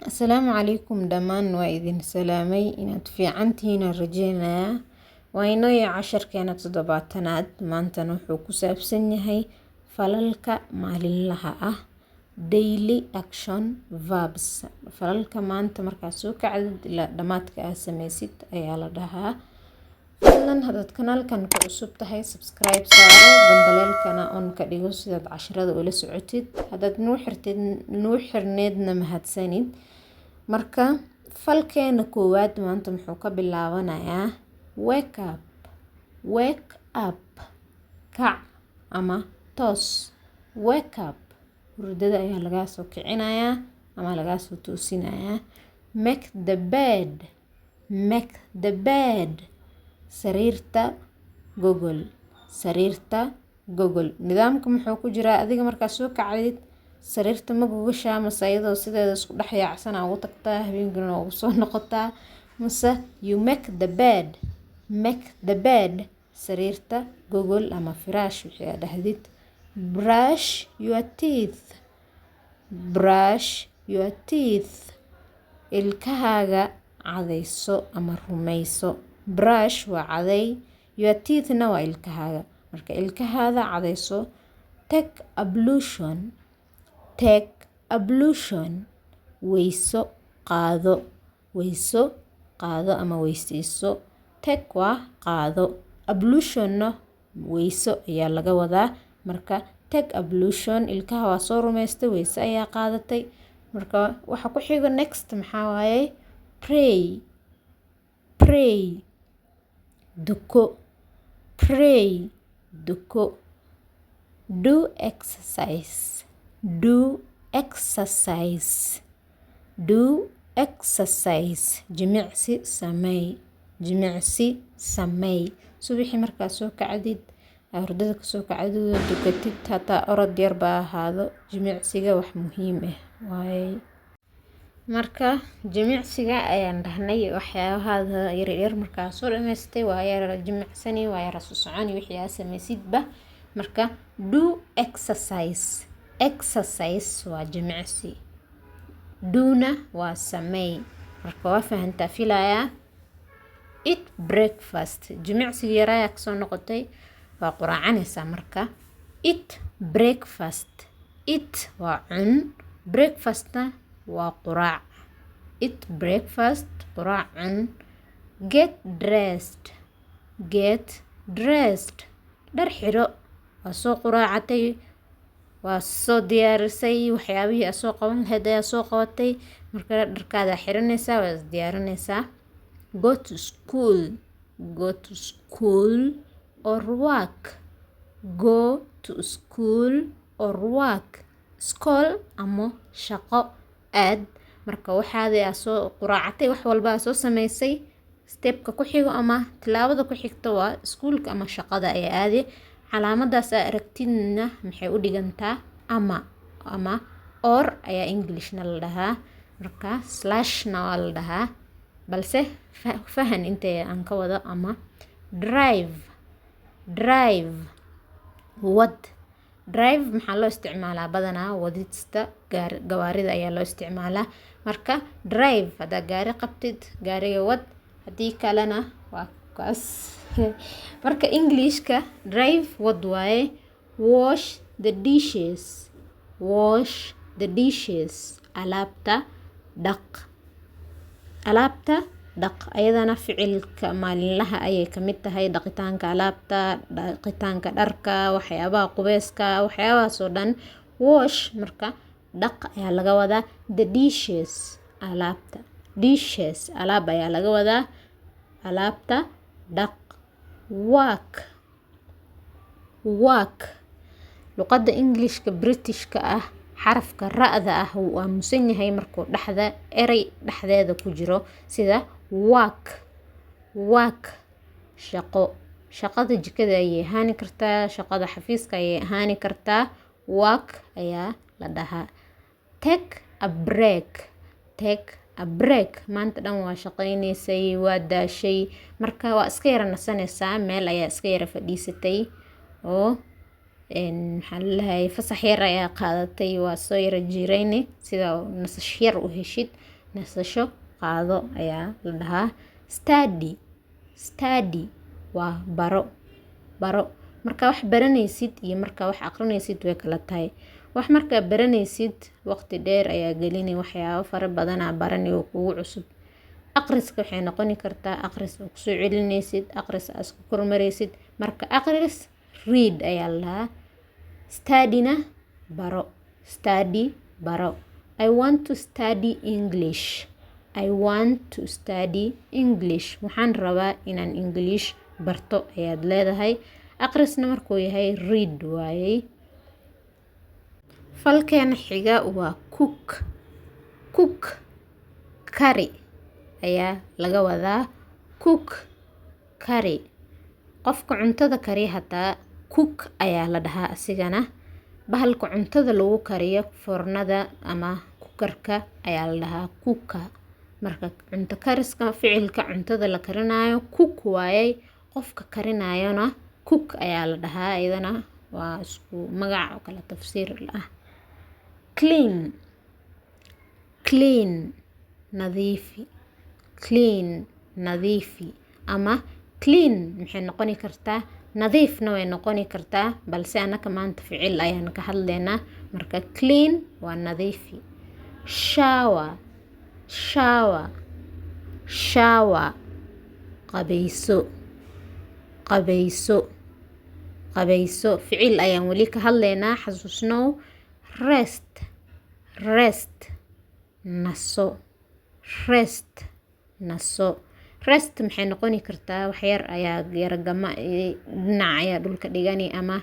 Asalaamu calaykum dhammaan waa idin salaamay inaad fiicantihiin aan rajeynayaa. Waa inoo casharkeena 7aad maantana wuxuu ku saabsan yahay falalka maalinlaha ah daily action verbs. Falalka maanta markaad soo kacdid ilaa dhamaadka aad sameysid ayaa la dhahaa. Fadlan haddaad kanaalkan ku cusub tahay subscribe saaro, gambaleelkana on ka dhigo sidaad casharada ula socotid. Haddaad nuu xirneedna mahadsanid. Marka falkeena koowaad maanta muxuu ka bilaabanayaa wake up kac ama toos. Wake up hurdada ayaa lagaa soo kicinayaa ama lagaa soo toosinayaa. Make the bed sariirta gogol. Nidaamka muxuu ku jiraa adiga markaa soo kacdid sariirta ma gogashaa mase iyadoo sideeda isku dhex yaacsan ugu tagtaa habeenkina ugu soo noqotaa mase you make the bed sariirta gogol ama firaash wixii aad dhahdid. Brush your teeth ilkahaaga cadayso ama rumeyso. Brush waa caday, your teeth na waa ilkahaaga. Marka ilkahaada cadayso. Take ablution weyso qaado ama weyseyso. Take waa qaado, ablution na weyso ayaa laga wadaa. Marka take ablution ilkaha waa soo rumeystay, weyso ayaa qaadatay. Marka waxa ku xigo next maxaa waaye pray duko. Do exercise jimicsi sameey. Subaxii markaa soo kacdid hurdada ka soo kacdid dukatid hataa orod yar baa ahaado jimicsiga wax muhiim ah waaye. Marka jimicsiga ayaan dhahnay waxyaabaha yar markaa soo dhameystay waa yar jimicsani waa yar soo soconi wixii aad sameysidba. Marka do exercise waa jimicsi, do-na waa sameey. Marka waa fahantaa filayaa. Eat breakfast jimicsiga yaraayaa kasoo noqotay waa quraacanaysaa. Marka eat breakfast, eat waa cun, breakfast-na waa quraac. Eat breakfast quraac cun. Get dressed dhar xiro. Waa soo quraacatay, waa soo diyaarisay waxyaabihii aad soo qaban lahayd ayaa soo qabatay. Marka dharkaada xiranaysaa waa is diyaarinaysaa. Go to school or work. School ama shaqo aad. Marka waxaadii aad soo quraacatay wax walba aad soo sameysay stepka ku xigo ama tilaabada ku xigta waa iskuulka ama shaqada ayaa aadi. Calaamadaas aad aragtidna maxay u dhigantaa ama or ayaa Englishna la dhahaa. Marka slash-na waa la dhahaa balse fahan intee aan ka wado. Ama drive wad. Drive maxaa loo isticmaalaa badanaa wadista gawaarida ayaa loo isticmaalaa. Marka drive haddaa gaari qabtid gaariga wad, haddii kalena waa kaas. Marka Englishka drive wad waaye. Wash the dishes alaabta dhaq. Ayadana ficilka maalinlaha ayay ka mid tahay dhaqitaanka alaabta, dhaqitaanka dharka, waxyaabaha qubeyska, waxyaabahaas oo dhan. Wash marka dhaq ayaa laga wadaa. The dishes alaab ayaa laga wadaa. Alaabta dhaq. Work luqadda Englishka Britishka ah xarafka ra'da ah wuu aamusan yahay markuu erey dhexdeeda ku jiro sida work shaqada jikada ayay ahaani kartaa, shaqada xafiiska ayay ahaani kartaa. Work ayaa la dhahaa. Take a break maanta dhan waa shaqaynaysay, waa daashay. Marka waa iska yara nasanaysaa, meel ayaa iska yara fadhiisatay oo maxaa la dhahay fasax yar ayaa qaadatay, waa soo yara jiirayni sida nasash yar u heshid. nasasho qaado ayaa la dhahaa. Study waa baro. Markaa wax baranaysid iyo markaa wax aqrinaysid way kala tahay. Wax markaa baranaysid waqti dheer ayaa gelini, waxyaabo fara badan aa barani oo kugu cusub. Aqriska waxay noqoni kartaa aqris oo kusoo celinaysid, aqris aad isku kormaraysid. Marka aqris read ayaa la dhahaa. Study-na baro. I want to study English. Waxaan rabaa inaan English barto ayaad leedahay. Aqrisna markuu yahay read waayey. Falkeena xiga waa cook. Kari ayaa laga wadaa. Kari. Qofka cuntada kariya hataa cook ayaa la dhahaa asigana. Bahalka cuntada lagu kariyo foornada ama kukarka ayaa la dhahaa cooker. Marka cunto kariska ficilka cuntada la karinayo cook waayey. Qofka karinayona cook ayaa la dhahaa. Iyadana waa isku magac oo kala tafsiir ah. Clean nadiifi ama clean maxay noqoni kartaa nadiifna way noqoni kartaa, balse anaka maanta ficil ayaan ka hadlaynaa. Marka clean waa nadiifi. shower qabayso. Ficil ayaan weli ka hadlaynaa, xasuusnow. Rest naso. Maxay noqoni kartaa wax yar ayaa yaragama dhinac ayaa dhulka dhigani ama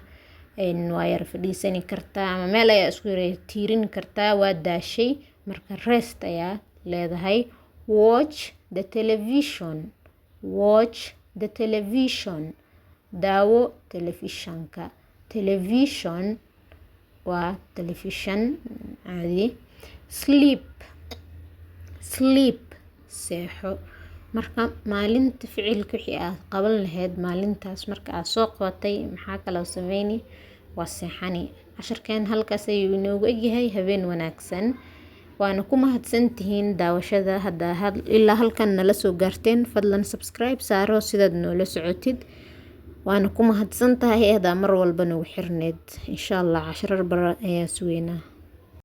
waa yar fadhiisani kartaa ama meel ayaa isku tiirin kartaa, waa daashay. Marka rest ayaa leedahay. Watch the television. Daawo telefishanka. Television waa telefishan caadi. Sleep seexo. Marka maalinta ficilka wixii aad qaban lahayd maalintaas marka aad soo qabatay maxaa kala sameyni? Waa seexani. Casharkeen halkaas ayuu inoogu egyahay. Habeen wanaagsan. waana ku mahadsantihiin daawashada. ilaa halkan nala soo gaarteen, fadlan subscribe saaro sidaad noola socotid. waana ku mahadsantahay mar walba nagu xirneed. insha Allah casharar bara ayaa sugeynaa.